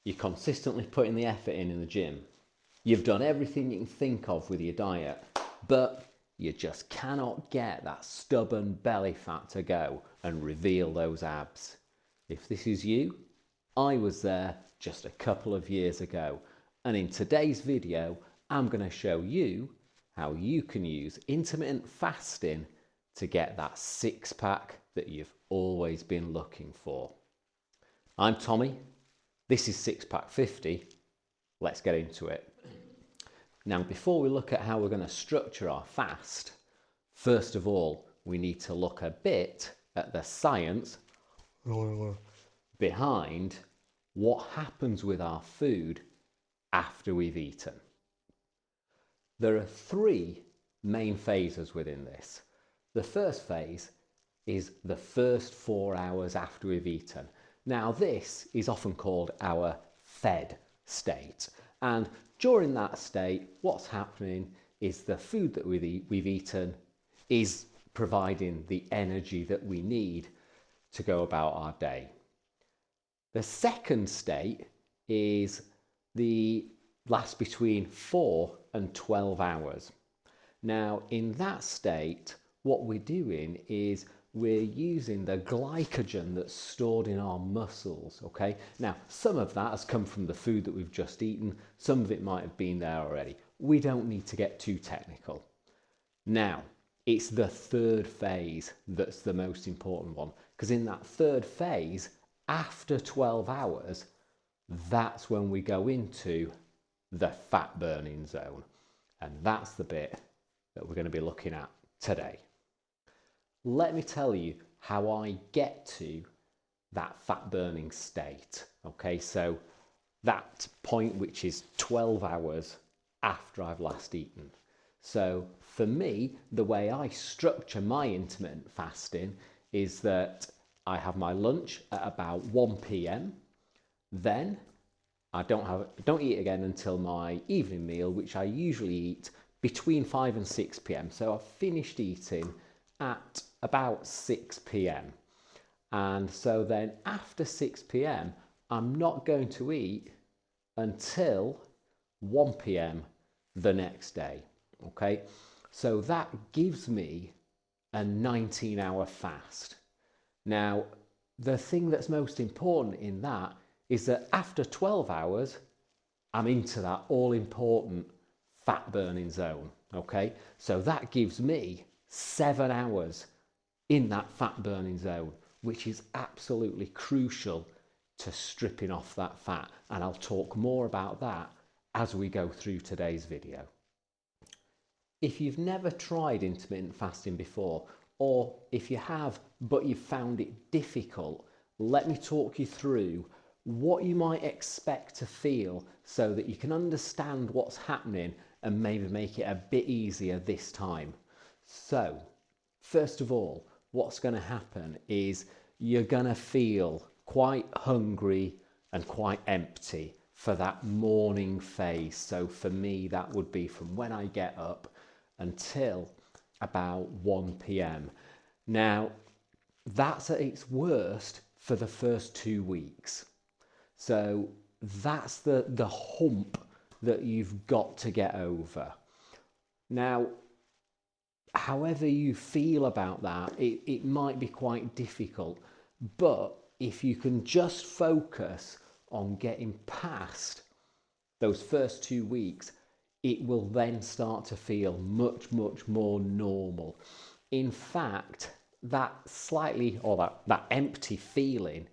You're consistently putting the effort in the gym. You've done everything you can think of with your diet, but you just cannot get that stubborn belly fat to go and reveal those abs. If this is you, I was there just a couple of years ago, and in today's video, I'm going to show you how you can use intermittent fasting to get that six pack that you've always been looking for. I'm Tommy. This is Six Pack 50. Let's get into it. Now, before we look at how we're going to structure our fast, first of all, we need to look a bit at the science behind what happens with our food after we've eaten. There are three main phases within this. The first phase is the first 4 hours after we've eaten. Now, this is often called our fed state. And during that state, what's happening is the food that we've eaten is providing the energy that we need to go about our day. The second state is the lasts between 4 and 12 hours. Now, in that state, what we're doing is we're using the glycogen that's stored in our muscles, okay? Now, some of that has come from the food that we've just eaten. Some of it might have been there already. We don't need to get too technical. Now, it's the third phase that's the most important one, because in that third phase, after 12 hours, that's when we go into the fat burning zone. And that's the bit that we're going to be looking at today. Let me tell you how I get to that fat burning state. Okay, so that point which is 12 hours after I've last eaten. So for me, the way I structure my intermittent fasting is that I have my lunch at about 1 p.m. Then I don't eat again until my evening meal, which I usually eat between 5 and 6 p.m. So I've finished eating at about 6 p.m. And so then after 6 p.m, I'm not going to eat until 1 p.m. the next day. Okay, so that gives me a 19-hour fast. Now, the thing that's most important in that is that after 12 hours, I'm into that all-important fat burning zone. Okay, so that gives me 7 hours in that fat burning zone, which is absolutely crucial to stripping off that fat. And I'll talk more about that as we go through today's video. If you've never tried intermittent fasting before, or if you have, but you've found it difficult, let me talk you through what you might expect to feel so that you can understand what's happening and maybe make it a bit easier this time. So, first of all, what's going to happen is you're going to feel quite hungry and quite empty for that morning phase. So for me, that would be from when I get up until about 1 p.m. Now, that's at its worst for the first 2 weeks. So that's the hump that you've got to get over. Now, however you feel about that, it might be quite difficult, but if you can just focus on getting past those first 2 weeks, it will then start to feel much, much more normal. In fact, that slightly, or that empty feeling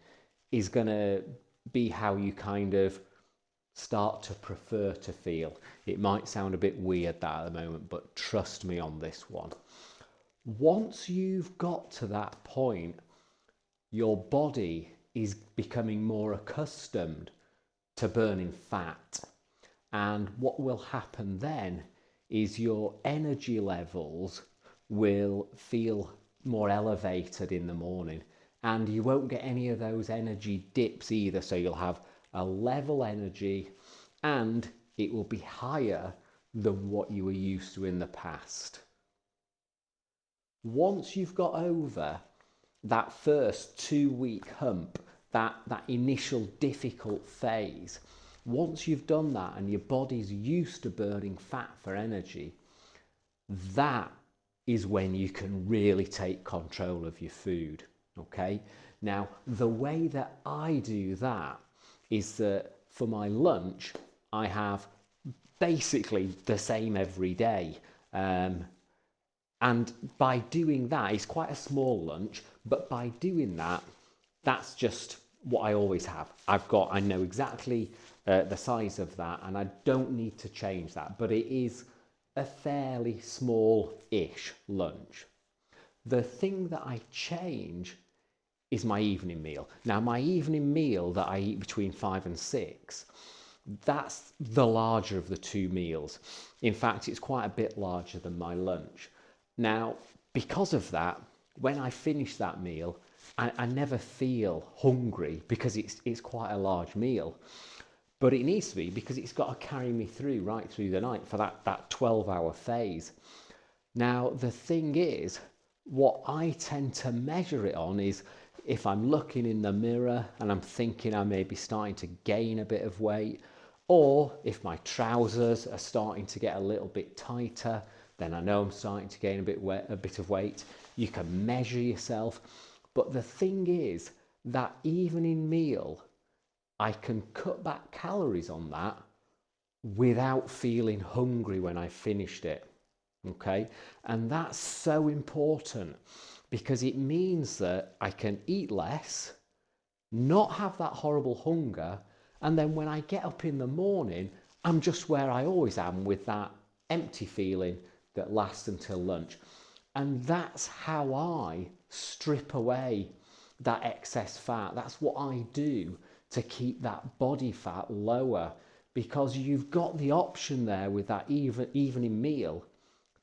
is going to be how you kind of start to prefer to feel. It might sound a bit weird that at the moment, but trust me on this one. Once you've got to that point, your body is becoming more accustomed to burning fat. And what will happen then is your energy levels will feel more elevated in the morning, and you won't get any of those energy dips either. So you'll have a level energy and it will be higher than what you were used to in the past. Once you've got over that first 2 week hump, that initial difficult phase. Once you've done that and your body's used to burning fat for energy, that is when you can really take control of your food. Okay, now the way that I do that is that for my lunch I have basically the same every day, and by doing that, it's quite a small lunch, but by doing that, that's just what I always have. I know exactly the size of that, and I don't need to change that, but it is a fairly small-ish lunch. The thing that I change is my evening meal. Now, my evening meal that I eat between 5 and 6, that's the larger of the two meals. In fact, it's quite a bit larger than my lunch. Now, because of that, when I finish that meal, I never feel hungry because it's quite a large meal. But it needs to be, because it's got to carry me through right through the night for that 12-hour phase. Now, the thing is, what I tend to measure it on is if I'm looking in the mirror and I'm thinking I may be starting to gain a bit of weight, or if my trousers are starting to get a little bit tighter, then I know I'm starting to gain a bit of weight. You can measure yourself. But the thing is, that evening meal, I can cut back calories on that without feeling hungry when I finished it. Okay? And that's so important, because it means that I can eat less, not have that horrible hunger, and then when I get up in the morning, I'm just where I always am, with that empty feeling that lasts until lunch. And that's how I strip away that excess fat. That's what I do to keep that body fat lower, because you've got the option there with that evening meal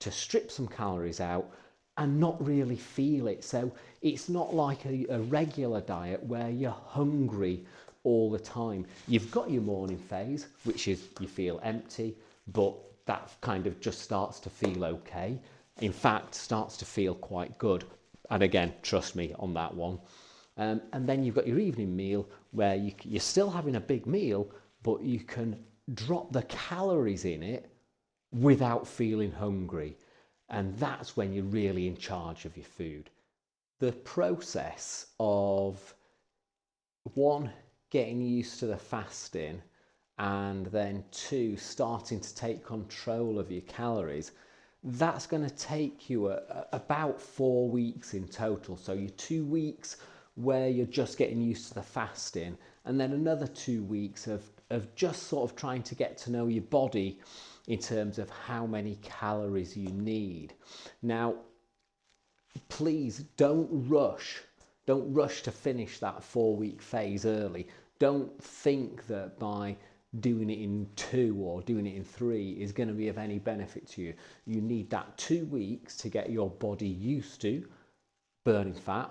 to strip some calories out and not really feel it. So it's not like a regular diet where you're hungry all the time. You've got your morning phase, which is you feel empty, but that kind of just starts to feel okay. In fact, starts to feel quite good. And again, trust me on that one. And then you've got your evening meal where you're still having a big meal, but you can drop the calories in it without feeling hungry. And that's when you're really in charge of your food. The process of, one, getting used to the fasting, and then 2, starting to take control of your calories, that's going to take you about 4 weeks in total. So your 2 weeks where you're just getting used to the fasting, and then another 2 weeks of just sort of trying to get to know your body in terms of how many calories you need. Now, please don't rush to finish that 4-week phase early. Don't think that by doing it in 2 or doing it in 3 is going to be of any benefit to you. You need that 2 weeks to get your body used to burning fat.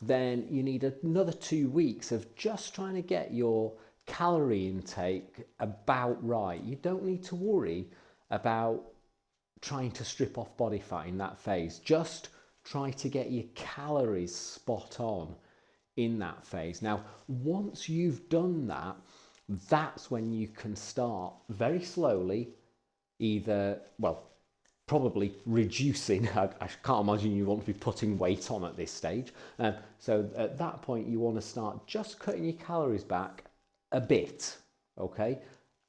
Then you need another 2 weeks of just trying to get your calorie intake about right. You don't need to worry about trying to strip off body fat in that phase. Just try to get your calories spot on in that phase. Now, once you've done that, that's when you can start very slowly, probably reducing. I can't imagine you want to be putting weight on at this stage. So at that point, you want to start just cutting your calories back a bit, okay?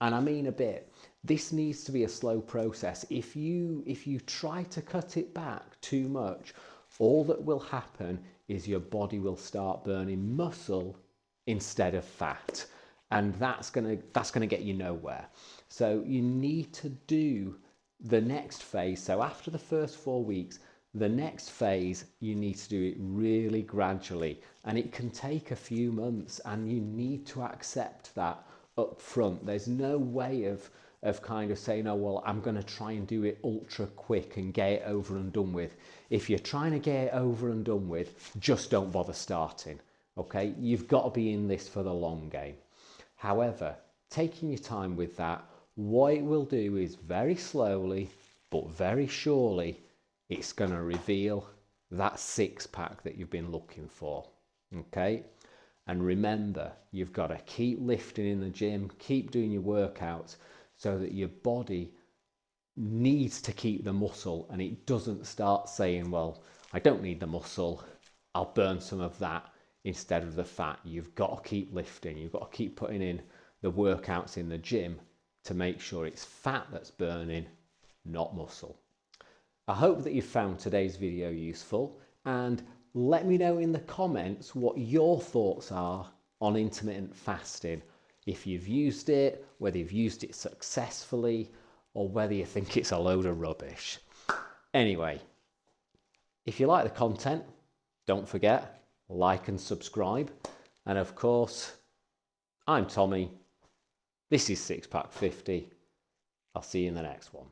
And I mean a bit. This needs to be a slow process. If you try to cut it back too much, all that will happen is your body will start burning muscle instead of fat. And that's gonna get you nowhere. So you need to do the next phase. So after the first 4 weeks, the next phase, you need to do it really gradually. And it can take a few months, and you need to accept that up front. There's no way of kind of saying, oh, well, I'm going to try and do it ultra quick and get it over and done with. If you're trying to get it over and done with, just don't bother starting, okay? You've got to be in this for the long game. However, taking your time with that, what it will do is very slowly, but very surely, it's going to reveal that 6-pack that you've been looking for, okay? And remember, you've got to keep lifting in the gym, keep doing your workouts so that your body needs to keep the muscle and it doesn't start saying, well, I don't need the muscle, I'll burn some of that instead of the fat. You've got to keep lifting, you've got to keep putting in the workouts in the gym to make sure it's fat that's burning, not muscle. I hope that you found today's video useful, and let me know in the comments what your thoughts are on intermittent fasting. If you've used it, whether you've used it successfully, or whether you think it's a load of rubbish. Anyway, if you like the content, don't forget, like and subscribe. And of course, I'm Tommy. This is Six Pack 50. I'll see you in the next one.